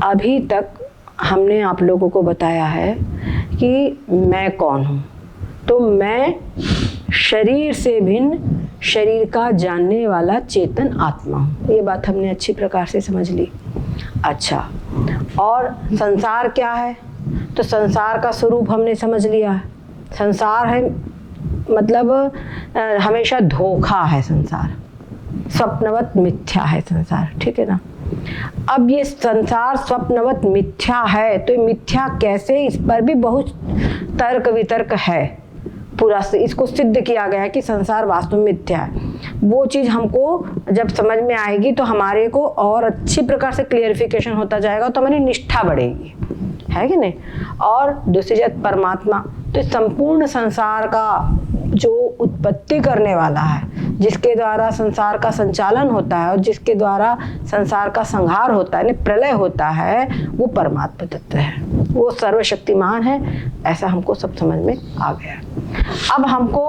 अभी तक हमने आप लोगों को बताया है कि मैं कौन हूँ। तो मैं शरीर से भिन्न, शरीर का जानने वाला चेतन आत्मा हूँ। ये बात हमने अच्छी प्रकार से समझ ली। अच्छा, और संसार क्या है? तो संसार का स्वरूप हमने समझ लिया। संसार है मतलब हमेशा धोखा है संसार, स्वप्नवत मिथ्या है संसार, ठीक है ना। अब ये संसार स्वप्नवत मिथ्या है, तो मिथ्या कैसे, इस पर भी बहुत तर्क वितर्क है। पूरा इसको सिद्ध किया गया है कि संसार वास्तव में मिथ्या है। वो चीज़ हमको जब समझ में आएगी तो हमारे को और अच्छी प्रकार से क्लियरिफिकेशन होता जाएगा, तो हमारी निष्ठा बढ़ेगी, है कि नहीं। और दूसरी बात परमात्मा, तो संपूर्ण संसार का जो उत्पत्ति करने वाला है, जिसके द्वारा संसार का संचालन होता है और जिसके द्वारा संसार का संहार होता है, प्रलय होता है, वो परमात्मा तत्व है, वो सर्वशक्तिमान है। ऐसा हमको सब समझ में आ गया। अब हमको,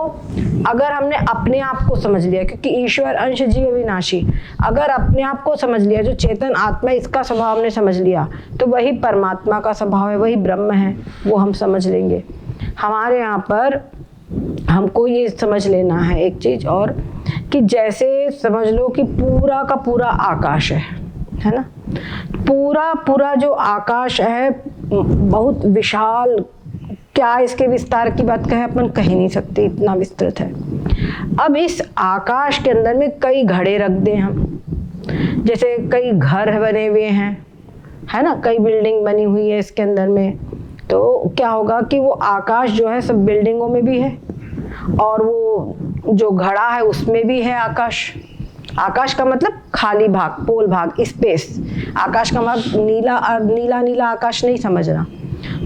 अगर हमने अपने आप को समझ लिया, क्योंकि ईश्वर अंश जीव विनाशी, अगर अपने आप को समझ लिया, जो चेतन आत्मा, इसका स्वभाव हमने समझ लिया, तो वही परमात्मा का स्वभाव है, वही ब्रह्म है, वो हम समझ लेंगे। हमारे यहाँ पर हमको ये समझ लेना है एक चीज और, कि जैसे समझ लो कि पूरा का पूरा आकाश है ना। पूरा जो आकाश है बहुत विशाल, क्या इसके विस्तार की बात कहें, अपन कह नहीं सकते, इतना विस्तृत है। अब इस आकाश के अंदर में कई घड़े रख दें हम, जैसे कई घर बने हुए हैं, है ना, कई बिल्डिंग बनी हुई है इसके अंदर में, तो क्या होगा कि वो आकाश जो है सब बिल्डिंगों में भी है और वो जो घड़ा है उसमें भी है आकाश। आकाश का मतलब खाली भाग, पोल भाग, स्पेस। आकाश का मतलब नीला नीला आकाश नहीं समझना।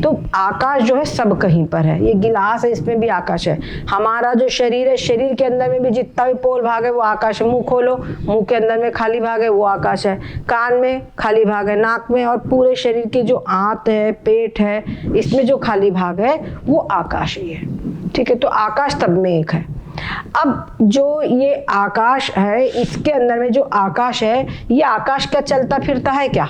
तो आकाश जो है सब कहीं पर है। ये गिलास है, इसमें भी आकाश है। हमारा जो शरीर है, शरीर के अंदर में भी जितना भी पोल भाग है वो आकाश है। मुंह खोलो, मुंह के अंदर में खाली भाग है, वो आकाश है। कान में खाली भाग है, नाक में, और पूरे शरीर की जो आंत है, पेट है, इसमें जो खाली भाग है वो आकाश ही है, ठीक है। तो आकाश सब में एक है। अब जो ये आकाश है, इसके अंदर में जो आकाश है, ये आकाश क्या चलता फिरता है क्या?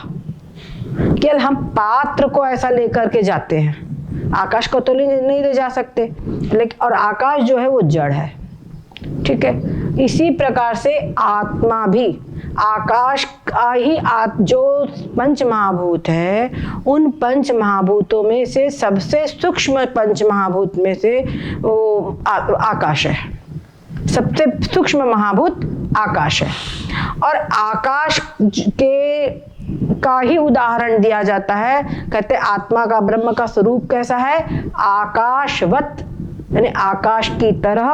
केवल हम पात्र को ऐसा लेकर के जाते हैं, आकाश को तो नहीं ले जा सकते। लेकिन और आकाश जो है वो जड़ है, ठीक है। इसी प्रकार से आत्मा भी आकाश का ही जो पंच महाभूत है, उन पंच महाभूतों में से सबसे सूक्ष्म पंच महाभूत में से वो आकाश है। सबसे सूक्ष्म महाभूत आकाश है। और आकाश के का ही उदाहरण दिया जाता है। कहते आत्मा का, ब्रह्म का स्वरूप कैसा है? आकाशवत, यानी आकाश की तरह,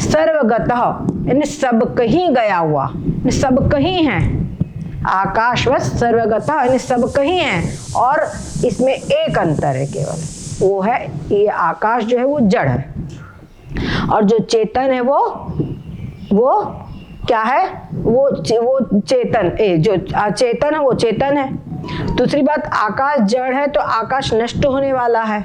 सर्वगतः, यानी सब कहीं गया हुआ, सब कहीं है। आकाशवत सर्वगतः यानी सब कहीं है। और इसमें एक अंतर है केवल, वो है ये आकाश जो है वो जड़ है और जो चेतन है वो क्या है? वो चेतन, जो चेतन है वो चेतन है। दूसरी बात, आकाश जड़ है तो आकाश नष्ट होने वाला है,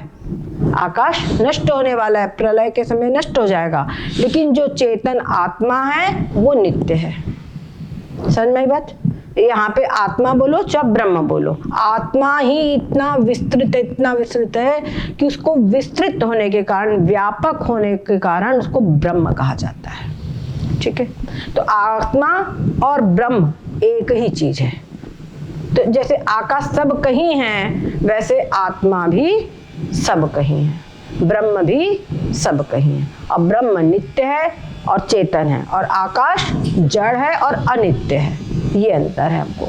आकाश नष्ट होने वाला है, प्रलय के समय नष्ट हो जाएगा। लेकिन जो चेतन आत्मा है वो नित्य है। समझ में आई बात? यहाँ पे आत्मा बोलो चाहे ब्रह्म बोलो, आत्मा ही इतना विस्तृत है कि उसको विस्तृत होने के कारण, व्यापक होने के कारण उसको ब्रह्म कहा जाता है, ठीक है। तो आत्मा और ब्रह्म एक ही चीज है। तो जैसे आकाश सब कहीं है, वैसे आत्मा भी सब कहीं है, ब्रह्म भी सब कहीं है। और ब्रह्म नित्य है और चेतन है, और आकाश जड़ है और अनित्य है। ये अंतर है हमको।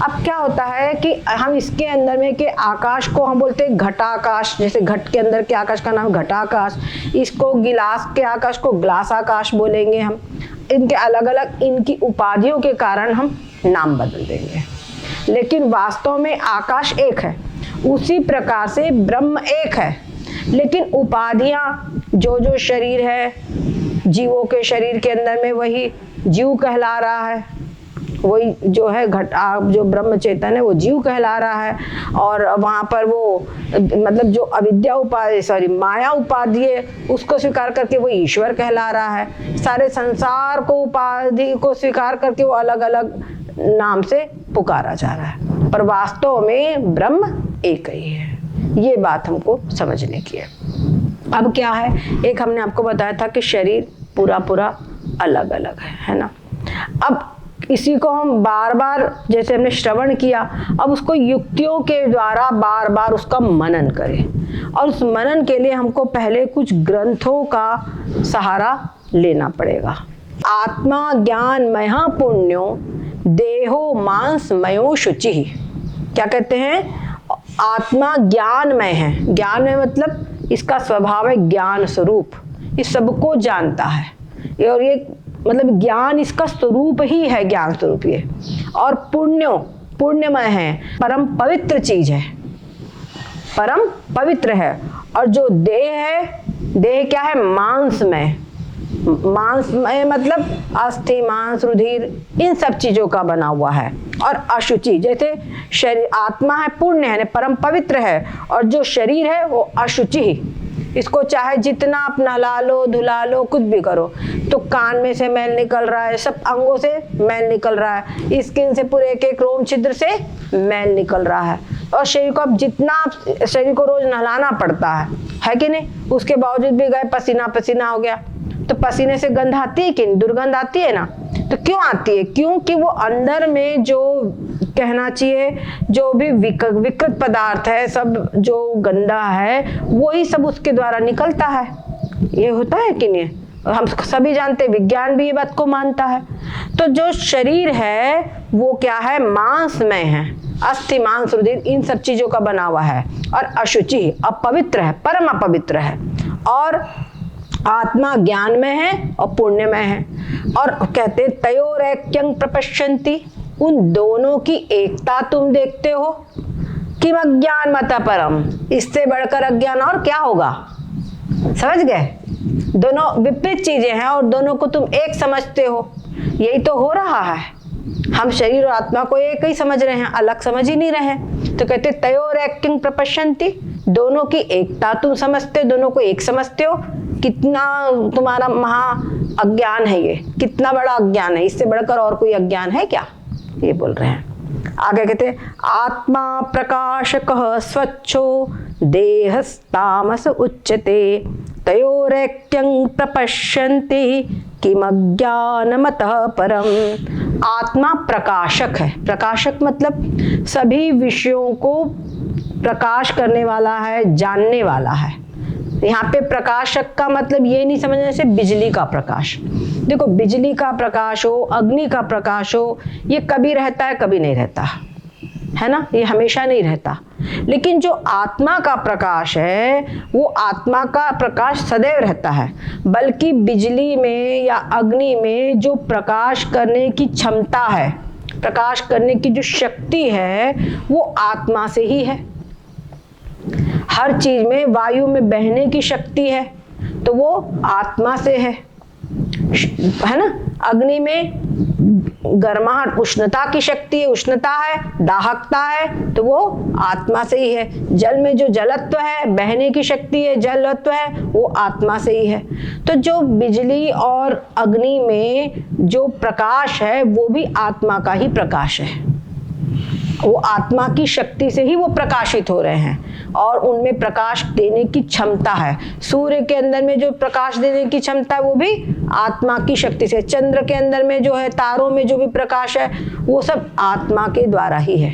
अब क्या होता है कि हम इसके अंदर में के आकाश को हम बोलते हैं घटाकाश, जैसे घट के अंदर के आकाश का नाम घटाकाश, इसको गिलास के आकाश को ग्लास आकाश बोलेंगे हम। इनके अलग अलग इनकी उपाधियों के कारण हम नाम बदल देंगे, लेकिन वास्तव में आकाश एक है। उसी प्रकार से ब्रह्म एक है, लेकिन उपाधियां, जो शरीर है, जीवों के शरीर के अंदर में वही जीव कहला रहा है, वही जो है जो ब्रह्म चेतन है वो जीव कहला रहा है। और वहाँ पर वो मतलब जो अविद्या उपाधि, माया उपाधि है, उसको स्वीकार करके वो ईश्वर कहला रहा है। सारे संसार को, उपाधि को स्वीकार करके वो अलग अलग नाम से पुकारा जा रहा है, पर वास्तव में ब्रह्म एक ही है। ये बात हमको समझने की है। अब क्या है, एक हमने आपको बताया था कि शरीर पूरा पूरा अलग अलग है ना। अब इसी को हम बार बार, जैसे हमने श्रवण किया, अब उसको युक्तियों के द्वारा बार बार उसका मनन करें। और उस मनन के लिए हमको पहले कुछ ग्रंथों का सहारा लेना पड़ेगा। आत्मा ज्ञान महा पुण्यो देहो मांसमयो शुचि। क्या कहते हैं? आत्मा ज्ञानमय है। ज्ञानमय मतलब इसका स्वभाव है ज्ञान स्वरूप, ये सबको जानता है। और ये मतलब ज्ञान इसका स्वरूप ही है, ज्ञान स्वरूप ये। और पुण्यमय है, परम पवित्र चीज है, परम पवित्र है। और जो देह है, देह क्या है? मांसमय। मांसमय मतलब अस्थि, मांस, रुधिर, इन सब चीजों का बना हुआ है। और अशुचि, जैसे शरीर, आत्मा है पुण्य है, परम पवित्र है, और जो शरीर है वो अशुचि। इसको चाहे जितना आप नहला लो, धुला लो, कुछ भी करो, तो कान में से मैल निकल रहा है, सब अंगों से मैल निकल रहा है, स्किन से पूरे एक एक रोम छिद्र से मैल निकल रहा है। और शरीर को अब जितना शरीर को रोज नहलाना पड़ता है कि नहीं, उसके बावजूद भी गए पसीना पसीना हो गया, तो पसीने से गंध आती है कि नहीं? दुर्गंध आती है ना। तो क्यों आती है? क्योंकि वो अंदर में जो कहना चाहिए जो भी विकृत पदार्थ है, सब जो गंदा है, वही सब उसके द्वारा निकलता है। ये होता है कि नहीं? हम सभी जानते हैं, विज्ञान भी ये बात को मानता है। तो जो शरीर है वो क्या है? मांसमय है, अस्थि, मांस, रुधिर, इन सब चीजों का बना हुआ है। और अशुचि, अपवित्र है, परम अपवित्र है। और आत्मा ज्ञान में है और पुण्य में है। और कहते तयोरैक्यं प्रपश्यन्ति, उन दोनों की एकता तुम देखते हो। किम अज्ञान मत परम, इससे बढ़कर अज्ञान और क्या होगा? समझ गए? दोनों विपरीत चीजें हैं और दोनों को तुम एक समझते हो। यही तो हो रहा है, हम शरीर और आत्मा को एक ही समझ रहे हैं, अलग समझ ही नहीं रहे। तो कहते तयोरैक्यं प्रपश्यन्ति, दोनों की एकता तुम समझते हो, दोनों को एक समझते हो। कितना तुम्हारा महा अज्ञान है ये, कितना बड़ा अज्ञान है, इससे बढ़कर और कोई अज्ञान है क्या? ये बोल रहे हैं। आगे कहते आत्मा प्रकाशकः स्वच्छो देहस्तामस उच्यते तयोरैक्यं प्रपश्यन्ति किमज्ञानमतः परम। आत्मा प्रकाशक है। प्रकाशक मतलब सभी विषयों को प्रकाश करने वाला है, जानने वाला है। यहाँ पे प्रकाशक का मतलब ये नहीं समझने से बिजली का प्रकाश। देखो, बिजली का प्रकाश हो, अग्नि का प्रकाश हो, ये कभी रहता है कभी नहीं रहता है ना, ये हमेशा नहीं रहता। लेकिन जो आत्मा का प्रकाश है, वो आत्मा का प्रकाश सदैव रहता है। बल्कि बिजली में या अग्नि में जो प्रकाश करने की क्षमता है, प्रकाश करने की जो शक्ति है, वो आत्मा से ही है। हर चीज में, वायु में बहने की शक्ति है तो वो आत्मा से है ना। अग्नि में गर्माहट, उष्णता की शक्ति है, उष्णता है, दाहकता है, तो वो आत्मा से ही है। जल में जो जलत्व है, बहने की शक्ति है, जलत्व है, वो आत्मा से ही है। तो जो बिजली और अग्नि में जो प्रकाश है, वो भी आत्मा का ही प्रकाश है। वो आत्मा की शक्ति से ही वो प्रकाशित हो रहे हैं और उनमें प्रकाश देने की क्षमता है। सूर्य के अंदर में जो प्रकाश देने की क्षमता है, वो भी आत्मा की शक्ति से। चंद्र के अंदर में जो है, तारों में जो भी प्रकाश है, वो सब आत्मा के द्वारा ही है।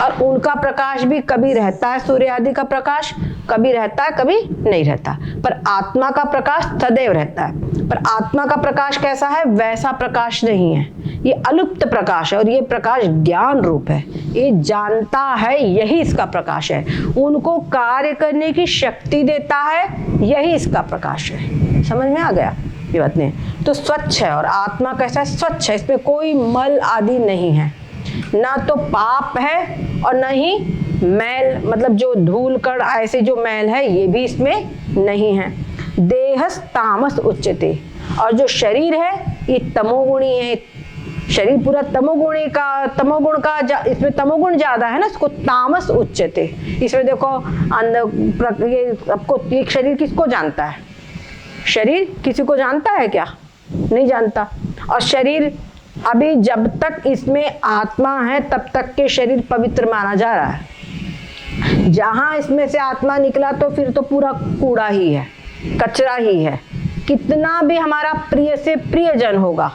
और उनका प्रकाश भी कभी रहता है, सूर्य आदि का प्रकाश कभी रहता है, कभी नहीं रहता। पर आत्मा का प्रकाश सदैव रहता है। पर आत्मा का प्रकाश कैसा है? वैसा प्रकाश नहीं है, ये अलुप्त प्रकाश है। और ये प्रकाश ज्ञान रूप है, ये जानता है, यही इसका प्रकाश है। उनको कार्य करने की शक्ति देता है, यही इसका प्रकाश है। समझ में आ गया ये बात? नहीं तो स्वच्छ है। और आत्मा कैसा है? स्वच्छ है, इसमें कोई मल आदि नहीं है, ना तो पाप है और न ही मैल, मतलब जो धूल कण ऐसे जो मैल है, ये भी इसमें नहीं है। देहस तामस उच्यते, और जो शरीर है ये तमोगुणी है। शरीर पूरा तमोगुण का इसमें तमोगुण ज्यादा है ना, इसको तामस उच्यते। इसमें देखो अंदर ये आपको, ये शरीर किसको जानता है? शरीर किसी को जानता है क्या? नहीं जानता। और शरीर अभी जब तक इसमें आत्मा है तब तक के शरीर पवित्र माना जा रहा है। जहां इसमें से आत्मा निकला तो फिर तो पूरा कूड़ा ही है, कचरा ही है। कितना भी हमारा प्रिय से प्रियजन होगा,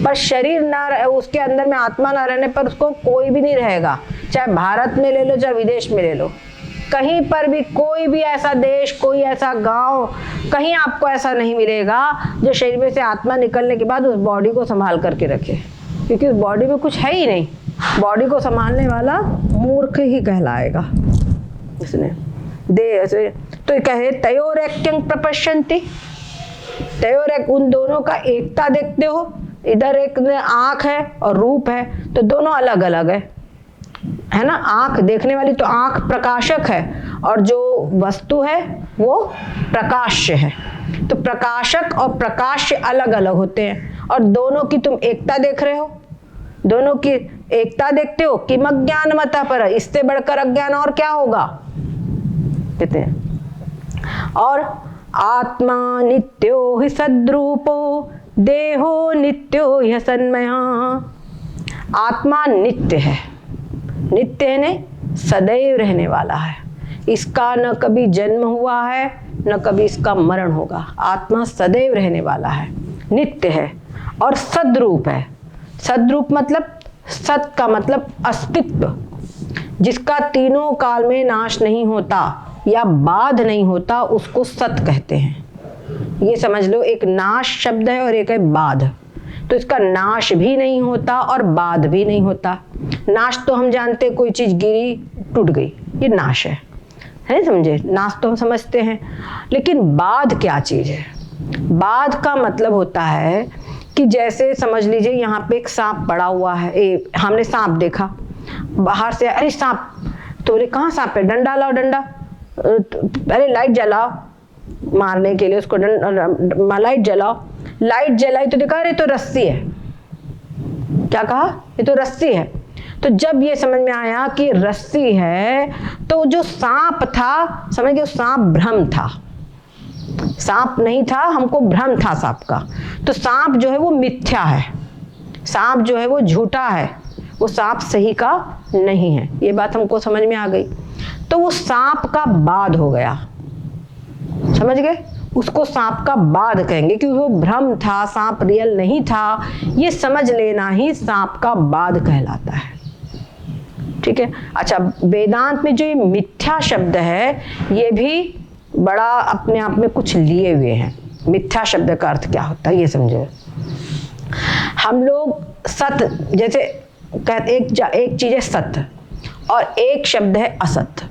पर शरीर ना रहे, उसके अंदर में आत्मा ना रहने पर उसको कोई भी नहीं रहेगा। चाहे भारत में ले लो, चाहे विदेश में ले लो, कहीं पर भी कोई भी ऐसा देश, कोई ऐसा गांव, कहीं आपको ऐसा नहीं मिलेगा जो शरीर में से आत्मा निकलने के बाद उस बॉडी को संभाल करके रखे, क्योंकि उस बॉडी में कुछ है ही नहीं। बॉडी को संभालने वाला मूर्ख ही कहलाएगा। इसने दे तो कहे तयोरेक्यं प्रपश्यन्ति, तयोरेक, उन दोनों का एकता देखते हो। इधर एक आंख है और रूप है, तो दोनों अलग अलग है ना। आंख देखने वाली तो आंख प्रकाशक है, और जो वस्तु है वो प्रकाश्य है। तो प्रकाशक और प्रकाश्य अलग अलग होते हैं, और दोनों की तुम एकता देख रहे हो, दोनों की एकता देखते हो। किम अज्ञानमतः पर, इससे बढ़कर अज्ञान और क्या होगा कहते हैं। और आत्मा नित्यो हि सद्रूपो देहो नित्यो हि सन्मया। आत्मा नित्य है, नित्य है ने सदैव रहने वाला है। इसका न कभी जन्म हुआ है, न कभी इसका मरण होगा। आत्मा सदैव रहने वाला है, नित्य है और सद्रूप है। सद्रूप मतलब, सत का मतलब अस्तित्व, जिसका तीनों काल में नाश नहीं होता या बाध नहीं होता, उसको सत कहते हैं। ये समझ लो, एक नाश शब्द है और एक है बाध। तो इसका नाश भी नहीं होता और बाध भी नहीं होता। नाश तो हम जानते, कोई चीज गिरी टूट गई, ये नाश है समझे, नाश तो हम समझते हैं। लेकिन बाध क्या चीज है? बाध का मतलब होता है कि जैसे समझ लीजिए यहाँ पे एक सांप पड़ा हुआ है, हमने सांप देखा बाहर से, अरे सांप, तो बोले कहाँ सांप है? डंडा लाओ, डंडा, अरे लाइट जलाओ मारने के लिए उसको, लाइट जलाओ। लाइट जलाई तो देखा अरे तो रस्सी है। क्या कहा? ये तो रस्सी है। तो जब ये समझ में आया कि रस्सी है, तो जो सांप था, समझ गए, सांप भ्रम था, सांप नहीं था, हमको भ्रम था सांप का। तो सांप जो है वो मिथ्या है, सांप जो है वो झूठा है, वो सांप सही का नहीं है। ये बात हमको समझ में आ गई। तो वो सांप का बाध हो गया, समझ गए, उसको सांप का बाध कहेंगे, क्योंकि वो भ्रम था, सांप रियल नहीं था। ये समझ लेना ही सांप का बाध कहलाता है। ठीक है। अच्छा, वेदांत में जो ये मिथ्या शब्द है, ये भी बड़ा अपने आप में कुछ लिए हुए हैं। मिथ्या शब्द का अर्थ क्या होता है ये समझो। हम लोग सत, जैसे एक चीज है सत्य और एक शब्द है असत।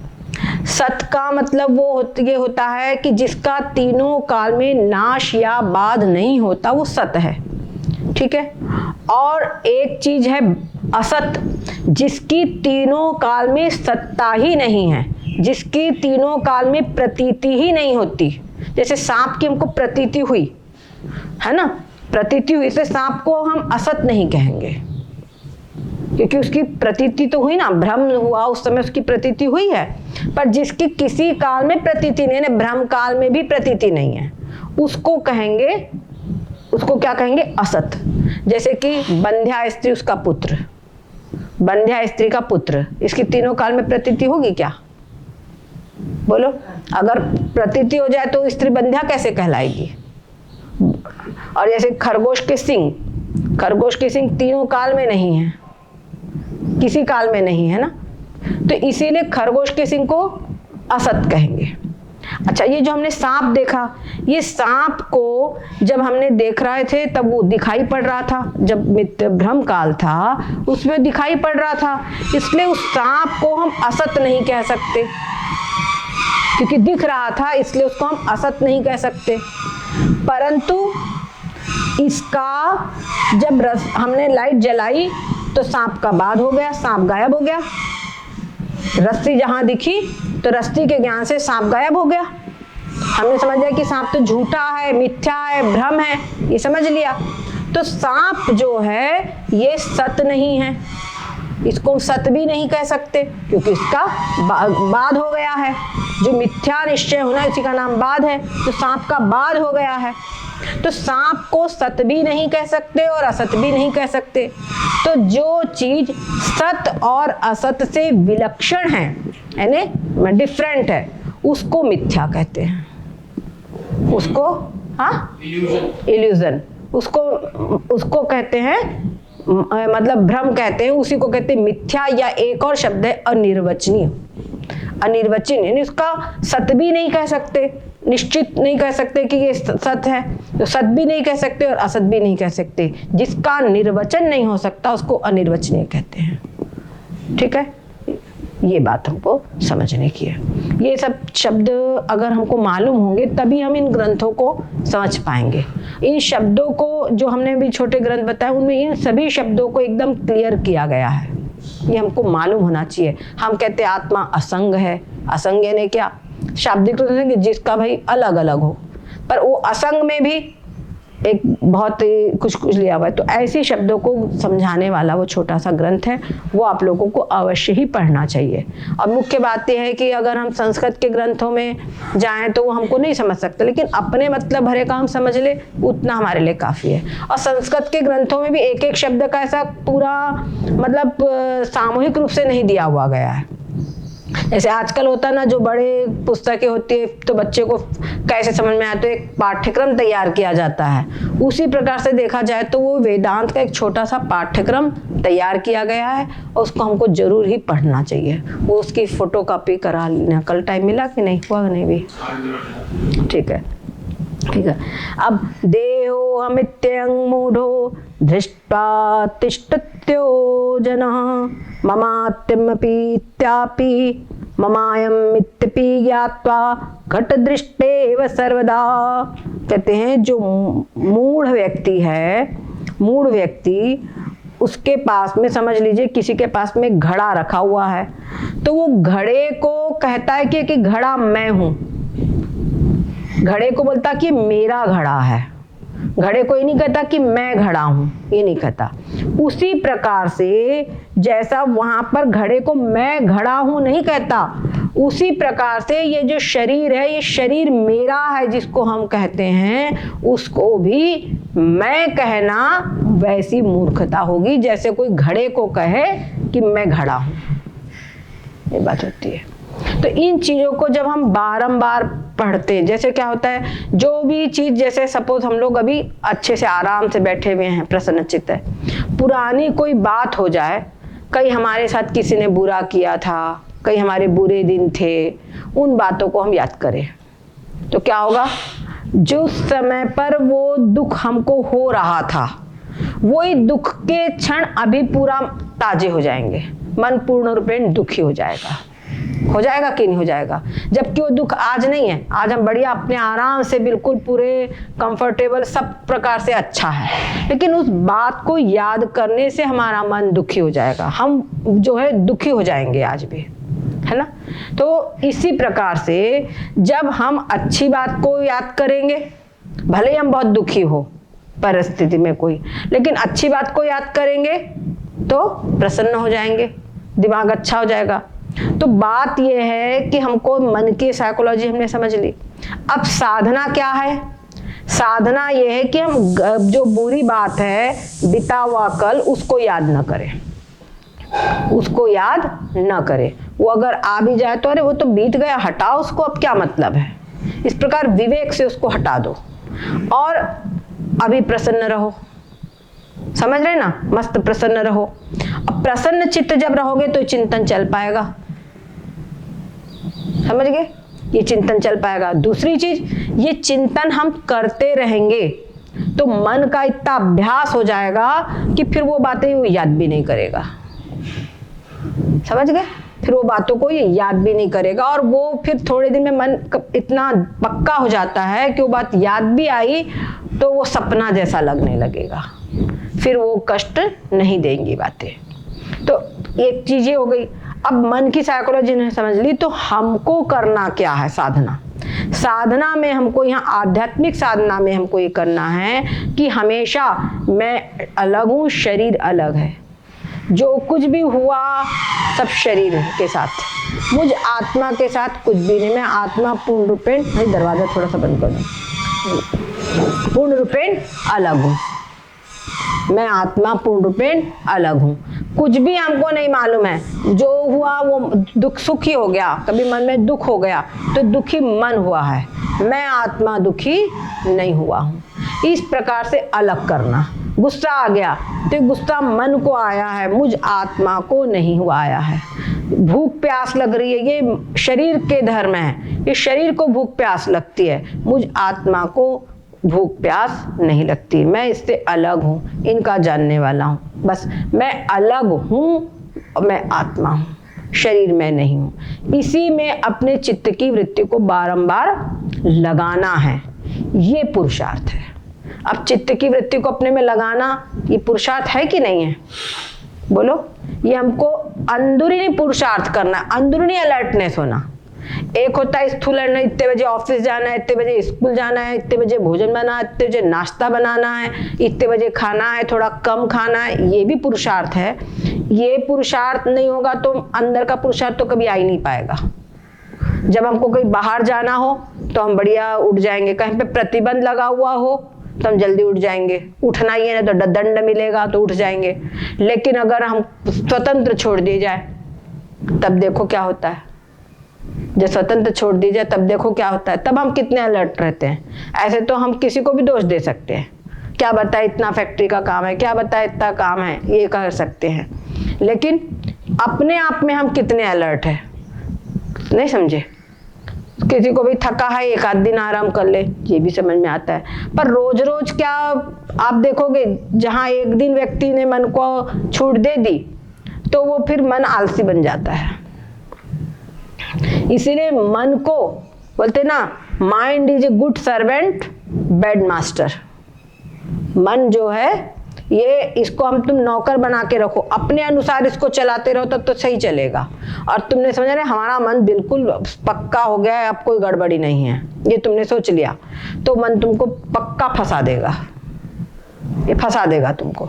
सत का मतलब वो ये होता है कि जिसका तीनों काल में नाश या बाध नहीं होता, वो सत है। ठीक है। और एक चीज है असत, जिसकी तीनों काल में सत्ता ही नहीं है, जिसकी तीनों काल में प्रतीति ही नहीं होती। जैसे सांप की हमको प्रतीति हुई है ना, प्रतीति हुई, इसलिए सांप को हम असत नहीं कहेंगे, क्योंकि उसकी प्रतीति तो हुई ना, भ्रम हुआ उस समय, उसकी प्रतीति हुई है। पर जिसकी किसी काल में प्रतीति नहीं है, भ्रम काल में भी प्रतीति नहीं है, उसको कहेंगे, उसको क्या कहेंगे? असत। जैसे कि बंध्या स्त्री, उसका पुत्र, बंध्या स्त्री का पुत्र, इसकी तीनों काल में प्रतीति होगी क्या? बोलो, अगर प्रतीति हो जाए तो स्त्री बंध्या कैसे कहलाएगी? और जैसे खरगोश के सिंग, खरगोश के सिंग तीनों काल में नहीं है, किसी काल में नहीं है ना, तो इसीलिए खरगोश के सिंग को असत कहेंगे। अच्छा, ये जो हमने सांप देखा, ये सांप को जब हमने देख रहे थे तब वो दिखाई पड़ रहा था, जब भ्रम काल था उसमें दिखाई पड़ रहा था, इसलिए उस सांप को हम असत नहीं कह सकते, क्योंकि दिख रहा था, इसलिए उसको हम असत नहीं कह सकते। परंतु इसका जब हमने लाइट जलाई तो सांप का बाध हो गया, सांप गायब हो गया। रस्सी जहां दिखी तो रस्सी के ज्ञान से सांप गायब हो गया। हमने समझ लिया कि सांप तो झूठा है, मिथ्या है, भ्रम है, ये समझ लिया। तो सांप जो है ये सत नहीं है, इसको सत भी नहीं कह सकते, क्योंकि इसका बाध हो गया है। जो मिथ्या निश्चय होना, इसी का नाम बाध है। तो सांप का बाध हो गया है, तो सांप को सत भी नहीं कह सकते और असत भी नहीं कह सकते। तो जो चीज सत और असत से विलक्षण है, यानी डिफरेंट है, उसको मिथ्या कहते हैं। उसको इल्यूजन, उसको कहते हैं, मतलब भ्रम कहते हैं, उसी को कहते हैं मिथ्या। या एक और शब्द है अनिर्वचनीय। अनिर्वचनीय इसका सत भी नहीं कह सकते, निश्चित नहीं कह सकते कि ये सत है, तो सत भी नहीं कह सकते और असत भी नहीं कह सकते। जिसका निर्वचन नहीं हो सकता उसको अनिर्वचनीय कहते हैं। ठीक है, ये बात हमको समझने की है। ये सब शब्द अगर हमको मालूम होंगे तभी हम इन ग्रंथों को समझ पाएंगे। इन शब्दों को जो हमने भी छोटे ग्रंथ बताए उनमें इन सभी शब्दों को एकदम क्लियर किया गया है, ये हमको मालूम होना चाहिए। हम कहते हैं आत्मा असंग है, असंग यानी क्या, शाब्दिक रूप से जिसका भाई अलग अलग हो, पर वो असंग में भी एक बहुत कुछ लिया हुआ है। तो ऐसे शब्दों को समझाने वाला वो छोटा सा ग्रंथ है, वो आप लोगों को अवश्य ही पढ़ना चाहिए। और मुख्य बात यह है कि अगर हम संस्कृत के ग्रंथों में जाएं तो वो हमको नहीं समझ सकते, लेकिन अपने मतलब भरे काम समझ ले उतना हमारे लिए काफ़ी है। और संस्कृत के ग्रंथों में भी एक एक शब्द का ऐसा पूरा मतलब सामूहिक रूप से नहीं दिया हुआ गया है। जैसे आजकल होता ना, जो बड़े पुस्तकें होती है तो बच्चे को कैसे समझ में आए तो एक पाठ्यक्रम तैयार किया जाता है, उसी प्रकार से देखा जाए तो वो वेदांत का एक छोटा सा पाठ्यक्रम तैयार किया गया है और उसको हमको जरूर ही पढ़ना चाहिए। वो उसकी फोटोकॉपी करा लेना, कल टाइम मिला कि नहीं, हुआ नहीं भी, ठीक है ठीक है। अब देहो हमित्यं मूढ़ो धृष्ट्वा तिष्ठत्यो जनः ममात्यमपीत्यापि ममायम इत्यपि ज्ञात्वा घटदृष्टेव सर्वदा। कहते हैं जो मूढ़ व्यक्ति है, मूढ़ व्यक्ति, उसके पास में समझ लीजिए किसी के पास में घड़ा रखा हुआ है, तो वो घड़े को कहता है कि घड़ा मैं हूं, घड़े को बोलता कि मेरा घड़ा है, घड़े को ये नहीं कहता कि मैं घड़ा हूं, ये नहीं कहता। उसी प्रकार से जैसा वहां पर घड़े को मैं घड़ा हूं नहीं कहता, उसी प्रकार से ये जो शरीर है, ये शरीर मेरा है जिसको हम कहते हैं, उसको भी मैं कहना वैसी मूर्खता होगी जैसे कोई घड़े को कहे कि मैं घड़ा हूं, ये बात होती है। तो इन चीजों को जब हम बारंबार पढ़ते हैं, जैसे क्या होता है, जो भी चीज, जैसे सपोज हम लोग अभी अच्छे से आराम से बैठे हुए हैं, प्रसन्नचित्त है, पुरानी कोई बात हो जाए, कहीं हमारे साथ किसी ने बुरा किया था, कहीं हमारे बुरे दिन थे, उन बातों को हम याद करें तो क्या होगा, जो समय पर वो दुख हमको हो रहा था वही दुख के क्षण अभी पूरा ताजे हो जाएंगे, मन पूर्ण रूपेण दुखी हो जाएगा कि नहीं हो जाएगा। जबकि वो दुख आज नहीं है, आज हम बढ़िया अपने आराम से बिल्कुल पूरे कंफर्टेबल सब प्रकार से अच्छा है, लेकिन उस बात को याद करने से हमारा मन दुखी हो जाएगा, हम जो है दुखी हो जाएंगे आज भी, है ना। तो इसी प्रकार से जब हम अच्छी बात को याद करेंगे, भले ही हम बहुत दुखी हो परिस्थिति में कोई, लेकिन अच्छी बात को याद करेंगे तो प्रसन्न हो जाएंगे, दिमाग अच्छा हो जाएगा। तो बात यह है कि हमको मन की साइकोलॉजी हमने समझ ली। अब साधना क्या है, साधना यह है कि हम जो बुरी बात है, बीता हुआ कल, उसको याद न करें, उसको याद न करें। वो अगर आ भी जाए तो अरे वो तो बीत गया, हटाओ उसको, अब क्या मतलब है। इस प्रकार विवेक से उसको हटा दो और अभी प्रसन्न रहो, समझ रहे ना, मस्त प्रसन्न रहो। अब प्रसन्न चित्त जब रहोगे तो चिंतन चल पाएगा, समझ गए, ये चिंतन चल पाएगा। दूसरी चीज, ये चिंतन हम करते रहेंगे तो मन का इतना अभ्यास हो जाएगा कि फिर वो बातें वो याद भी नहीं करेगा, समझ गए, फिर वो बातों को ये याद भी नहीं करेगा और वो फिर थोड़े दिन में मन इतना पक्का हो जाता है कि वो बात याद भी आई तो वो सपना जैसा लगने लगेगा, फिर वो कष्ट नहीं देंगी बातें। तो एक चीज ये हो गई। अब मन की साइकोलॉजी ने समझ ली, तो हमको करना क्या है, साधना। साधना में हमको, यहाँ आध्यात्मिक साधना में हमको ये करना है कि हमेशा मैं अलग हूँ, शरीर अलग है, जो कुछ भी हुआ सब शरीर के साथ, मुझ आत्मा के साथ कुछ भी नहीं, मैं आत्मा पूर्ण रूपेण। दरवाजा थोड़ा सा बंद कर दो, पूर्ण रूपेण अलग हूँ। मैं आत्मा पूर्ण रूपेण अलग हूँ। कुछ भी हमको नहीं मालूम है, जो हुआ वो दुख सुखी हो गया, कभी मन में दुख हो गया तो दुखी मन हुआ है, मैं आत्मा दुखी नहीं हुआ हूँ। इस प्रकार से अलग करना। गुस्सा आ गया तो गुस्सा मन को आया है, मुझ आत्मा को नहीं हुआ आया है। भूख प्यास लग रही है, ये शरीर के धर्म है, ये शरीर को भूख प्यास लगती है, मुझ आत्मा को भूख प्यास नहीं लगती। मैं इससे अलग हूँ, इनका जानने वाला हूँ। बस मैं अलग हूँ, मैं आत्मा हूँ, शरीर में नहीं हूँ। इसी में अपने चित्त की वृत्ति को बारंबार लगाना है, ये पुरुषार्थ है। अब चित्त की वृत्ति को अपने में लगाना ये पुरुषार्थ है कि नहीं है? बोलो। ये हमको अंदरूनी पुरुषार्थ करना, अंदरूनी अलर्टनेस होना। एक होता है स्थूल, इतने बजे ऑफिस जाना है, इतने बजे स्कूल जाना है, इतने बजे भोजन बनाना है, इतने बजे नाश्ता बनाना है, इतने बजे खाना है, थोड़ा कम खाना है, ये भी पुरुषार्थ है। ये पुरुषार्थ नहीं होगा तो अंदर का पुरुषार्थ तो कभी आ ही नहीं पाएगा। जब हमको कहीं बाहर जाना हो तो हम बढ़िया उठ जाएंगे, कहीं पे प्रतिबंध लगा हुआ हो तो हम जल्दी उठ जाएंगे, उठना ही है ना तो दंड मिलेगा तो उठ जाएंगे। लेकिन अगर हम स्वतंत्र छोड़ दिए जाए तब देखो क्या होता है। जब स्वतंत्र छोड़ दी जाए तब देखो क्या होता है, तब हम कितने अलर्ट रहते हैं। ऐसे तो हम किसी को भी दोष दे सकते हैं, क्या बताए इतना फैक्ट्री का काम है, क्या बताए इतना काम है, ये कर सकते हैं। लेकिन अपने आप में हम कितने अलर्ट है, नहीं समझे। किसी को भी थका है, एक आध दिन आराम कर ले, ये भी समझ में आता है। पर रोज रोज क्या आप देखोगे, जहां एक दिन व्यक्ति ने मन को छूट दे दी तो वो फिर मन आलसी बन जाता है। इसीलिए मन को बोलते ना, mind is a good servant bad master. मन जो है ये, इसको हम तुम नौकर बना के रखो, अपने अनुसार इसको चलाते रहो तब तो सही चलेगा। और तुमने समझा ना हमारा मन बिल्कुल पक्का हो गया है, अब कोई गड़बड़ी नहीं है, ये तुमने सोच लिया तो मन तुमको पक्का फंसा देगा, ये फंसा देगा तुमको।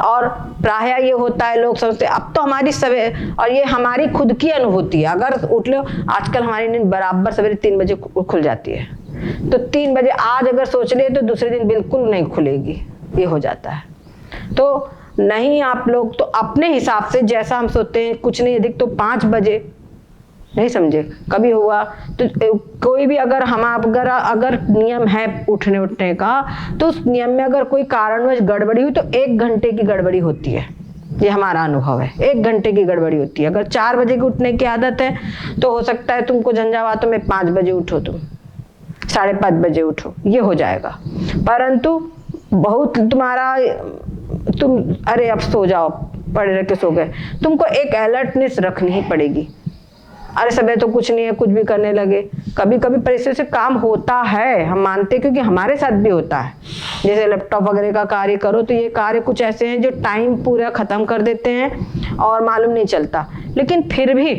और प्रायः ये होता है, लोग समझते अब तो हमारी सवेरे, और ये हमारी खुद की अनुभूति है। अगर उठ लो, आजकल हमारी नींद बराबर सवेरे 3 बजे खुल जाती है, तो 3 बजे आज अगर सोच लिए तो दूसरे दिन बिल्कुल नहीं खुलेगी, ये हो जाता है। तो नहीं, आप लोग तो अपने हिसाब से जैसा हम सोचते हैं, कुछ नहीं अधिक तो 5 बजे, नहीं समझे। कभी हुआ तो कोई भी अगर अगर नियम है उठने का, तो उस नियम में अगर कोई कारणवश गड़बड़ी हुई तो 1 घंटे की गड़बड़ी होती है, ये हमारा अनुभव है। 1 घंटे की गड़बड़ी होती है। अगर 4 बजे की उठने की आदत है तो हो सकता है तुमको झंझावातों में 5 बजे उठो, तुम 5:30 बजे उठो, ये हो जाएगा। परंतु बहुत तुम अरे अब सो जाओ, पड़े रह के सो गए, तुमको एक अलर्टनेस रखनी ही पड़ेगी। अरे सब तो कुछ नहीं है, कुछ भी करने लगे। कभी कभी परिस्थिति से काम होता है, हम मानते हैं, क्योंकि हमारे साथ भी होता है। जैसे लैपटॉप वगैरह का कार्य करो तो ये कार्य कुछ ऐसे हैं जो टाइम पूरा खत्म कर देते हैं और मालूम नहीं चलता। लेकिन फिर भी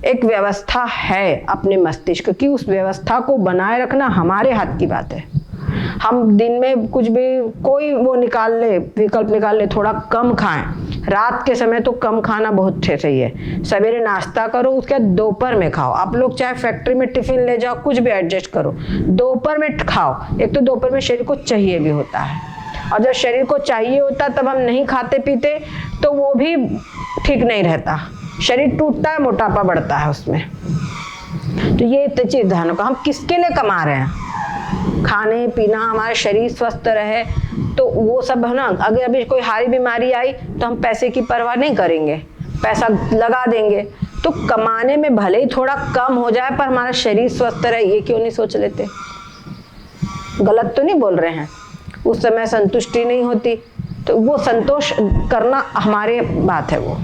एक व्यवस्था है अपने मस्तिष्क की, उस व्यवस्था को बनाए रखना हमारे हाथ की बात है। हम दिन में कुछ भी कोई वो निकाल ले, विकल्प निकाल ले, थोड़ा कम खाएं। रात के समय तो कम खाना बहुत सही है। सवेरे नाश्ता करो, उसके बाद दोपहर में खाओ। आप लोग चाहे फैक्ट्री में टिफिन ले जाओ, कुछ भी एडजस्ट करो, दोपहर में खाओ। एक तो दोपहर में शरीर को चाहिए भी होता है, और जब शरीर को चाहिए होता तब हम नहीं खाते पीते तो वो भी ठीक नहीं रहता, शरीर टूटता है, मोटापा बढ़ता है उसमें। तो ये चीज ध्यान रखो, हम किसके लिए कमा रहे हैं। खाने पीना, हमारा शरीर स्वस्थ रहे तो वो सब है ना। अगर अभी कोई हारी बीमारी आई तो हम पैसे की परवाह नहीं करेंगे, पैसा लगा देंगे। तो कमाने में भले ही थोड़ा कम हो जाए पर हमारा शरीर स्वस्थ रहे, ये क्यों नहीं सोच लेते। गलत तो नहीं बोल रहे हैं। उस समय संतुष्टि नहीं होती तो वो संतोष करना हमारी बात है, वो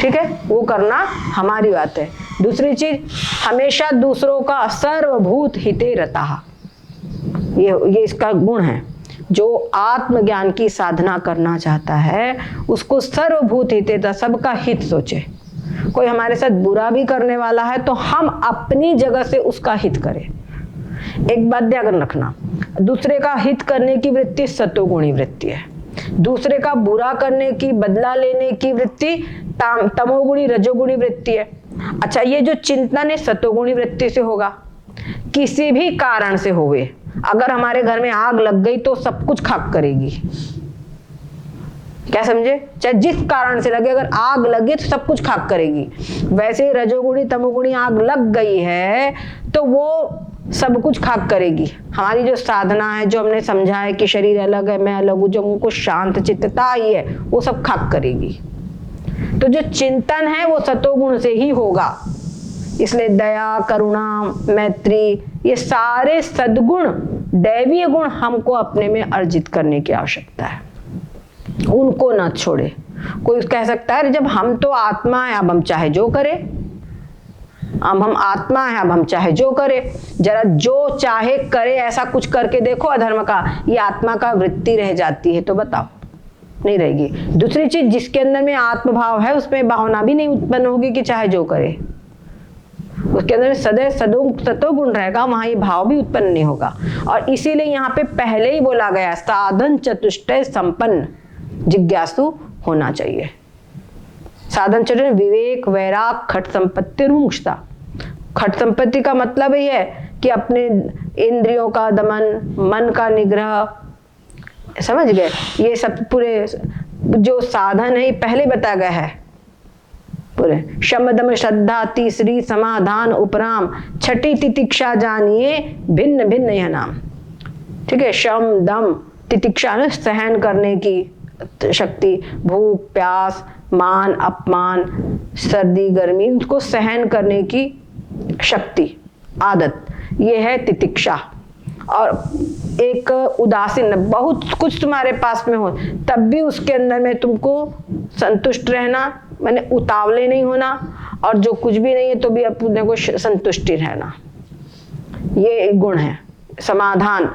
ठीक है, वो करना हमारी बात है। दूसरी चीज, हमेशा दूसरों का सर्वभूत हिते रतः, ये इसका गुण है। जो आत्मज्ञान की साधना करना चाहता है उसको सर्वभूत हिते रतः, सबका हित सोचे। कोई हमारे साथ बुरा भी करने वाला है तो हम अपनी जगह से उसका हित करें। एक बात ध्यान रखना, दूसरे का हित करने की वृत्ति सतोगुणी वृत्ति है, दूसरे का बुरा करने की, बदला लेने की वृत्ति तमोगुणी रजोगुणी वृत्ति है। अच्छा, ये जो चिंतन है सतोगुणी वृत्ति से होगा। किसी भी कारण से होवे, अगर हमारे घर में आग लग गई तो सब कुछ खाक करेगी। क्या समझे? चाहे जिस कारण से लगे, अगर आग लगे तो सब कुछ खाक करेगी। वैसे ही रजोगुणी तमोगुणी आग लग गई है तो वो सब कुछ खाक करेगी। हमारी जो साधना है, जो हमने समझा है कि शरीर अलग है, मैं अलग हूं, जो उनको शांत चित्तता आई है, वो सब खाक करेगी। तो जो चिंतन है वो सतोगुण से ही होगा। इसलिए दया, करुणा, मैत्री, ये सारे सद्गुण, दैवीय गुण हमको अपने में अर्जित करने की आवश्यकता है। उनको न छोड़े। कोई कह सकता है जब हम तो आत्मा है, अब हम चाहे जो करें, अब हम आत्मा है, अब हम चाहे जो करें। जरा जो चाहे करे ऐसा कुछ करके देखो अधर्म का, ये आत्मा का वृत्ति रह जाती है तो बताओ, नहीं रहेगी। दूसरी चीज, जिसके अंदर में आत्मभाव है उसमें भावना भी नहीं उत्पन्न होगी कि चाहे जो करे, उसके अंदर में सदैव सतोगुण रहेगा, वहां ये भाव भी उत्पन्न नहीं होगा। और इसीलिए यहाँ पे पहले ही बोला गया साधन चतुष्टय संपन्न जिज्ञासु होना चाहिए। साधन चतुष्टय विवेक, वैराग, खट संपत्ति, मुमुक्षुता। खट संपत्ति का मतलब ही है कि अपने इंद्रियों का दमन, मन का निग्रह, समझ गए? ये सब पूरे जो साधन है पहले बताया गया है पूरे। शम दम श्रद्धा, तीसरी समाधान उपराम, छठी तितिक्षा जानिए भिन्न भिन्न यह नाम। ठीक है, शम दम तितिक्षा ने सहन करने की शक्ति, भूख प्यास, मान अपमान, सर्दी गर्मी, इनको सहन करने की शक्ति, आदत, ये है तितिक्षा। और एक उदासीन, बहुत कुछ तुम्हारे पास में हो तब भी उसके अंदर में तुमको संतुष्ट रहना, माने उतावले नहीं होना, और जो कुछ भी नहीं है तो भी अपने को संतुष्टि रहना, ये गुण है। समाधान,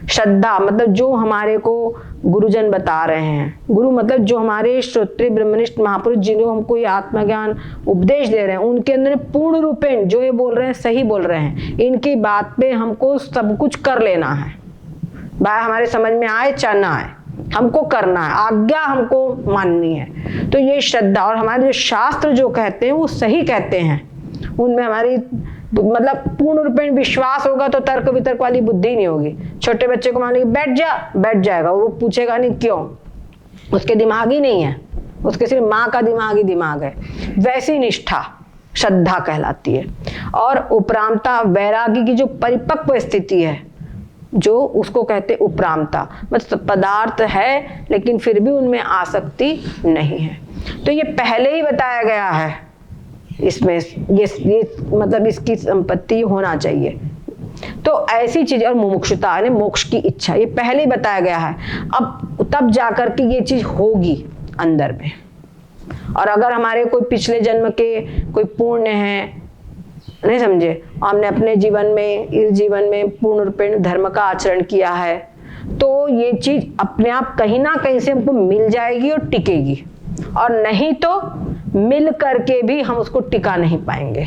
श्रद्धा, मतलब जो हमारे को गुरुजन बता रहे हैं, गुरु मतलब जो हमारे श्रोत्रिय ब्रह्मनिष्ठ महापुरुष जिन्होंने हमको ये आत्मज्ञान उपदेश दे रहे हैं, उनके अंदर पूर्ण रूपेण जो ये बोल रहे हैं सही बोल रहे हैं, इनकी बात पे हमको सब कुछ कर लेना है, भाई हमारे समझ में आए चाहे ना आए, हमको करना है, आज्ञा हमको माननी है। तो ये श्रद्धा, और हमारे जो शास्त्र जो कहते हैं वो सही कहते हैं, उनमें हमारी मतलब पूर्ण रूपेण विश्वास होगा तो तर्क वितर्क वाली बुद्धि नहीं होगी। छोटे बच्चे को मान लीजिए बैठ जाएगा, वो पूछेगा नहीं क्यों, उसके दिमाग ही नहीं है, उसके सिर्फ माँ का दिमाग ही दिमाग है। वैसी निष्ठा श्रद्धा कहलाती है। और उपरामता, वैरागी की जो परिपक्व स्थिति है, जो उसको कहते उपरामता, मतलब पदार्थ है लेकिन फिर भी उनमें आसक्ति नहीं है। तो ये पहले ही बताया गया है, इसमें ये मतलब इसकी संपत्ति होना चाहिए। तो ऐसी चीज, और मुमुक्षुता यानी मोक्ष की इच्छा, ये पहले ही बताया गया है। अब तब जाकर के ये चीज होगी अंदर में। और अगर हमारे कोई पिछले जन्म के कोई पुण्य है, नहीं समझे, हमने अपने जीवन में, इस जीवन में पूर्ण रूपेण धर्म का आचरण किया है, तो ये चीज अपने आप कहीं ना कहीं से हमको मिल जाएगी और टिकेगी। और नहीं तो मिल करके भी हम उसको टिका नहीं पाएंगे,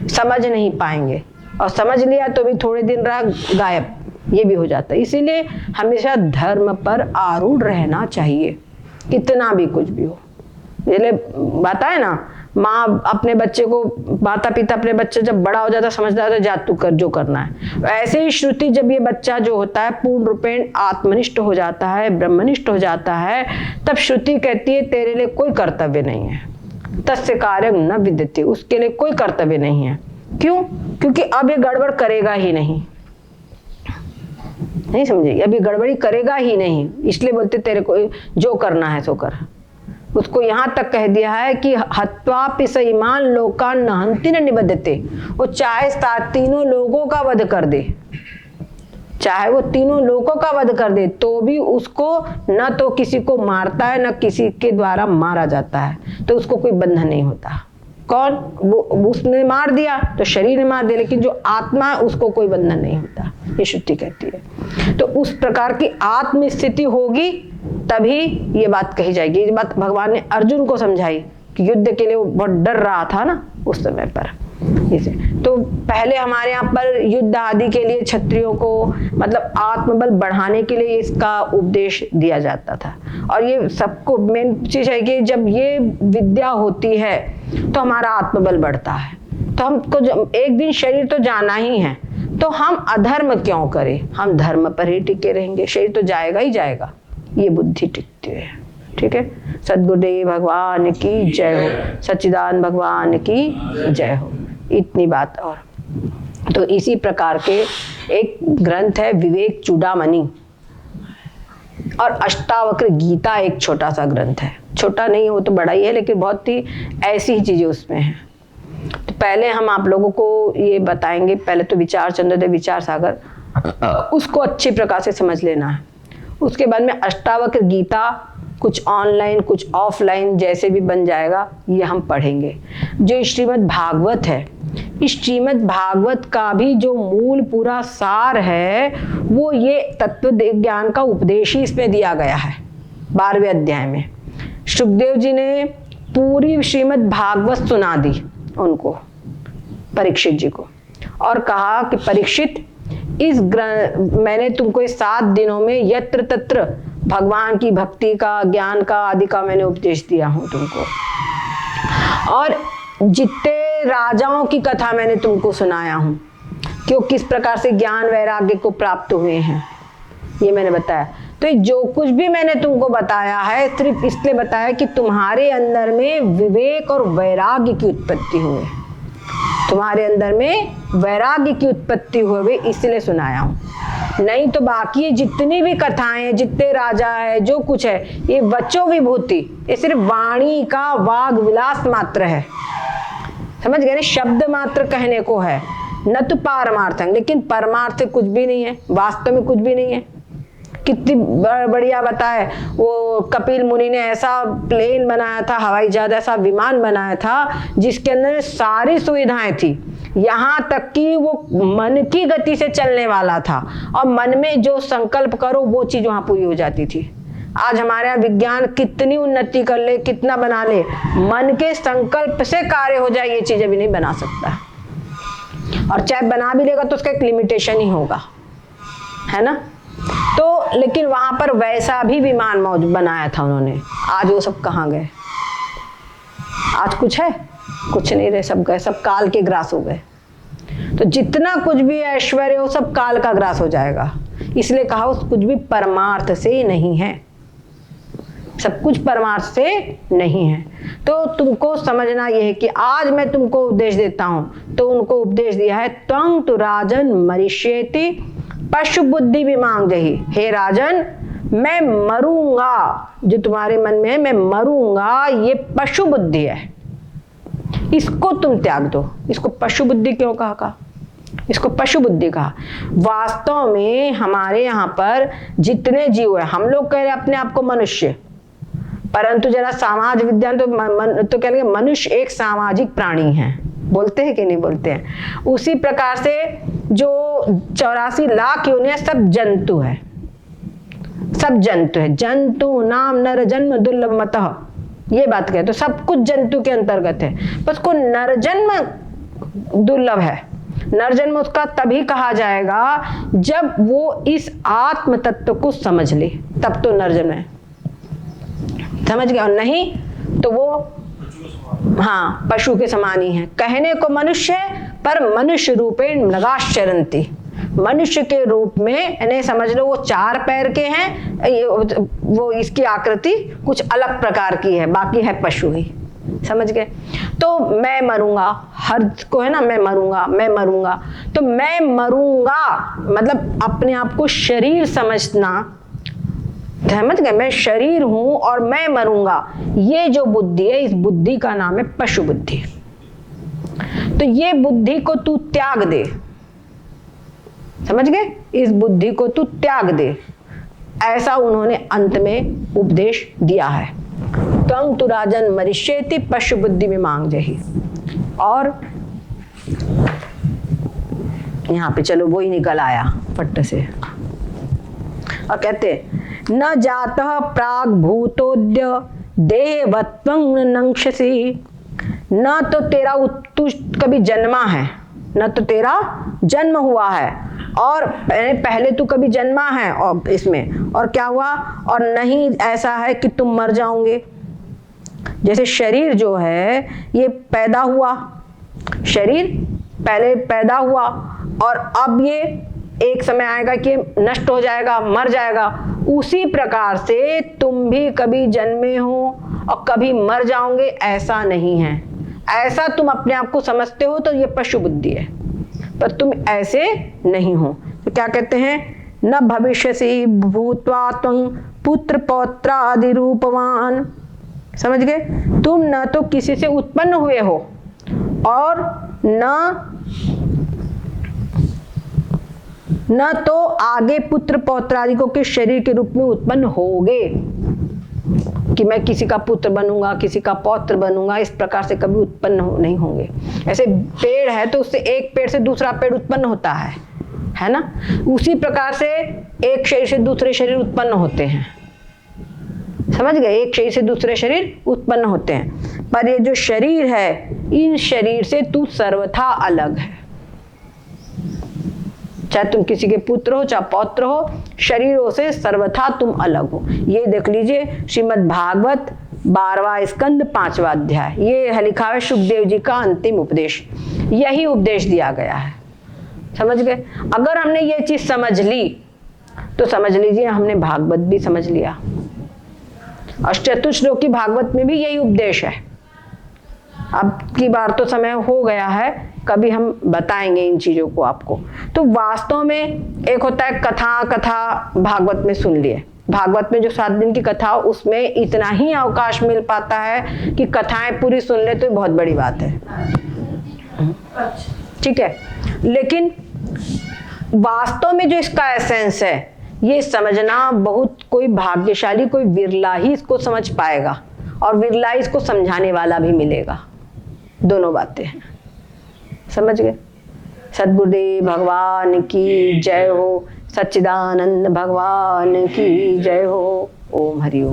समझ नहीं पाएंगे, और समझ लिया तो भी थोड़े दिन रहा गायब, ये भी हो जाता है। इसीलिए हमेशा धर्म पर आरूढ़ रहना चाहिए, कितना भी कुछ भी हो। ये बात है ना, माँ अपने बच्चे को, माता पिता अपने बच्चे जब बड़ा हो जाता है समझदार है, जा तू कर जो करना है। ऐसे ही श्रुति, जब ये बच्चा जो होता है पूर्ण रूपेण आत्मनिष्ठ हो जाता है, ब्रह्मनिष्ठ हो जाता है, तब श्रुति कहती है तेरे लिए कोई कर्तव्य नहीं है, तस्य कार्यं न विद्यते, उसके लिए कोई कर्तव्य नहीं है। क्यों? क्योंकि अब ये गड़बड़ करेगा ही नहीं, नहीं समझे, अभी गड़बड़ी करेगा ही नहीं, इसलिए बोलते तेरे को जो करना है सो कर। उसको यहाँ तक कह दिया है कि हत्वापि स इमान लोकान न हन्ति न निबध्यते, वो चाहे तीनों लोगों का वध कर दे, चाहे वो तीनों लोगों का वध कर दे, तो भी उसको न तो किसी को मारता है न किसी के द्वारा मारा जाता है, तो उसको कोई बंधन नहीं होता। कौन? वो उसने मार दिया तो शरीर ने मार दिया, लेकिन जो आत्मा है उसको कोई बंधन नहीं होता, ये श्रुति कहती है। तो उस प्रकार की आत्म स्थिति होगी तभी ये बात कही जाएगी। ये बात भगवान ने अर्जुन को समझाई कि युद्ध के लिए वो बहुत डर रहा था ना उस समय पर। इसे तो पहले हमारे यहाँ पर युद्ध आदि के लिए क्षत्रियों को मतलब आत्मबल बढ़ाने के लिए इसका उपदेश दिया जाता था। और ये सबको मेन चीज है कि जब ये विद्या होती है तो हमारा आत्मबल बढ़ता है। तो हमको एक दिन शरीर तो जाना ही है, तो हम अधर्म क्यों करें, हम धर्म पर ही टिके रहेंगे, शरीर तो जाएगा ही जाएगा, ये बुद्धि टिकती है। ठीक है, सद्गुरुदेव भगवान की जय हो, सच्चिदानंद भगवान की जय हो। इतनी बात। और तो इसी प्रकार के एक ग्रंथ है विवेक चूड़ामणि, और अष्टावक्र गीता एक छोटा सा ग्रंथ है, छोटा नहीं है वो तो बड़ा ही है, लेकिन बहुत ही ऐसी ही चीजें उसमें हैं। तो पहले हम आप लोगों को ये बताएंगे, पहले तो विचार चंद्रोदय विचार सागर, उसको अच्छी प्रकार से समझ लेना है। उसके बाद में अष्टावक्र गीता कुछ ऑनलाइन कुछ ऑफलाइन जैसे भी बन जाएगा, ये हम पढ़ेंगे। जो श्रीमद् भागवत है, इस श्रीमद् भागवत का भी जो मूल पूरा सार है वो ये तत्व ज्ञान का उपदेश ही इसमें दिया गया है। 12वें अध्याय में सुखदेव जी ने पूरी श्रीमद् भागवत सुना दी उनको, परीक्षित जी को, और कहा कि परीक्षित इस मैंने तुमको इस 7 दिनों में यत्र तत्र भगवान की भक्ति का, ज्ञान का, आदि का मैंने उपदेश दिया हूं तुमको, और जितने राजाओं की कथा मैंने तुमको सुनाया हूं कि वो किस प्रकार से ज्ञान वैराग्य को प्राप्त हुए हैं, ये मैंने बताया। तो जो कुछ भी मैंने तुमको बताया है सिर्फ इसलिए बताया कि तुम्हारे अंदर में विवेक और वैराग्य की उत्पत्ति हुए, तुम्हारे अंदर में वैराग्य की उत्पत्ति हुए, इसलिए सुनाया हूं। नहीं तो बाकी जितनी भी कथाएं, जितने राजा है, जो कुछ है, ये वचो विभूति, ये सिर्फ वाणी का वाग विलास मात्र है, समझ गए ना, शब्द मात्र कहने को है, न तो पारमार्थ है। लेकिन परमार्थ कुछ भी नहीं है, वास्तव में कुछ भी नहीं है। कितनी बढ़िया बताए, वो कपिल मुनि ने ऐसा प्लेन बनाया था, हवाई जहाज, ऐसा विमान बनाया था जिसके अंदर सारी सुविधाएं थी, यहाँ तक कि वो मन की गति से चलने वाला था, और मन में जो संकल्प करो वो चीज वहां पूरी हो जाती थी। आज हमारे यहाँ विज्ञान कितनी उन्नति कर ले, कितना बना ले, मन के संकल्प से कार्य हो जाए ये चीज अभी नहीं बना सकता, और चाहे बना भी लेगा तो उसका एक लिमिटेशन ही होगा, है ना। तो लेकिन वहां पर वैसा भी विमान मौजूद बनाया था उन्होंने। आज वो सब कहाँ गए, आज कुछ है, कुछ नहीं रहे, सब गए, सब काल के ग्रास हो गए। तो जितना कुछ भी ऐश्वर्य हो सब काल का ग्रास हो जाएगा, इसलिए कहा कुछ भी परमार्थ से नहीं है, सब कुछ परमार्थ से नहीं है। तो तुमको समझना यह है कि आज मैं तुमको उपदेश देता हूं, तो उनको उपदेश दिया है त्वं तु राजन मरिष्येति पशु बुद्धि विमांग जही, हे राजन मैं मरूंगा, जो तुम्हारे मन में है मैं मरूंगा, ये पशु बुद्धि है, इसको तुम त्याग दो। इसको पशु बुद्धि क्यों कहा, इसको पशु बुद्धि कहा। वास्तव में हमारे यहाँ पर जितने जीव है, हम लोग कह रहे अपने आप को मनुष्य, परंतु जरा समाज विज्ञान तो कह रहे मनुष्य एक सामाजिक प्राणी है, बोलते हैं कि नहीं बोलते हैं। उसी प्रकार से जो 84 लाख योनियां सब जंतु है, सब जंतु है। जंतु नाम नर जन्म दुर्लभ मतः, ये बात कहे तो सब कुछ जंतु के अंतर्गत है, बस को नर जन्म दुर्लभ है। नर जन्म उसका तभी कहा जाएगा जब वो इस आत्म तत्व को समझ ले, तब तो नर जन्म है, समझ गया। और नहीं तो वो हाँ पशु के समान ही है। कहने को मनुष्य है पर मनुष्य रूपेण मृगाश्चरन्ति, मनुष्य के रूप में नहीं समझ लो, वो 4 पैर के हैं, वो इसकी आकृति कुछ अलग प्रकार की है, बाकी है पशु ही, समझ गए। तो मैं मरूंगा, हर को है ना मैं मरूंगा, मैं मरूंगा, तो मैं मरूंगा मतलब अपने आप को शरीर समझना, समझ गए, मैं शरीर हूं और मैं मरूंगा, ये जो बुद्धि है इस बुद्धि का नाम है पशु बुद्धि। तो ये बुद्धि को तू त्याग दे, समझ गए, इस बुद्धि को तू त्याग दे, ऐसा उन्होंने अंत में उपदेश दिया है। त्वं तु राजन मरिष्येति पशु बुद्धि में मांग जही। और यहाँ पे चलो वो ही निकल आया फट से, और कहते न जातः प्राग भूतोद्य देहवत्वं नंक्षसी, न तो तेरा तू कभी जन्मा है, न तो तेरा जन्म हुआ है, और पहले तू कभी जन्मा है और इसमें, और क्या हुआ, और नहीं ऐसा है कि तुम मर जाओगे। जैसे शरीर जो है ये पैदा हुआ, शरीर पहले पैदा हुआ और अब ये एक समय आएगा कि नष्ट हो जाएगा, मर जाएगा। उसी प्रकार से तुम भी कभी जन्मे हो और कभी मर जाओगे, ऐसा नहीं है। ऐसा तुम अपने आप को समझते हो तो ये पशु बुद्धि है, पर तुम ऐसे नहीं हो। तो क्या कहते हैं, न भविष्यसि भूत्वा त्वं पुत्र पौत्रादि रूपवान। समझ गए, तुम न तो किसी से उत्पन्न हुए हो और न तो आगे पुत्र पौत्रादिकों के शरीर के रूप में उत्पन्न होगे, कि मैं किसी का पुत्र बनूंगा, किसी का पौत्र बनूंगा, इस प्रकार से कभी उत्पन्न नहीं होंगे। ऐसे पेड़ है तो उससे एक पेड़ से दूसरा पेड़ उत्पन्न होता है ना। उसी प्रकार से एक शरीर से दूसरे शरीर उत्पन्न होते हैं। समझ गए, एक शरीर से दूसरे शरीर उत्पन्न होते हैं। पर ये जो शरीर है, इन शरीर से तू सर्वथा अलग है। चाहे तुम किसी के पुत्र हो चाहे पौत्र हो, शरीरों से सर्वथा तुम अलग हो। ये देख लीजिए श्रीमद् भागवत 12वां स्कंद 5वां अध्याय, ये है लिखा है सुखदेव जी का अंतिम उपदेश। यही उपदेश दिया गया है। समझ गए, अगर हमने ये चीज समझ ली तो समझ लीजिए हमने भागवत भी समझ लिया। अष्टचतुश्लोकी भागवत में भी यही उपदेश है। अब की बार तो समय हो गया है, कभी हम बताएंगे इन चीजों को आपको। तो वास्तव में एक होता है कथा भागवत में सुन लिए, भागवत में जो 7 दिन की कथा उसमें इतना ही अवकाश मिल पाता है कि कथाएं पूरी सुन ले तो बहुत बड़ी बात है। ठीक है, लेकिन वास्तव में जो इसका एसेंस है ये समझना बहुत कोई भाग्यशाली, कोई विरला ही इसको समझ पाएगा और विरला ही इसको समझाने वाला भी मिलेगा। दोनों बातें हैं। समझ गए। सद्गुरुदेव भगवान की जय हो, सच्चिदानंद भगवान की जय हो। ओम हरि ओम।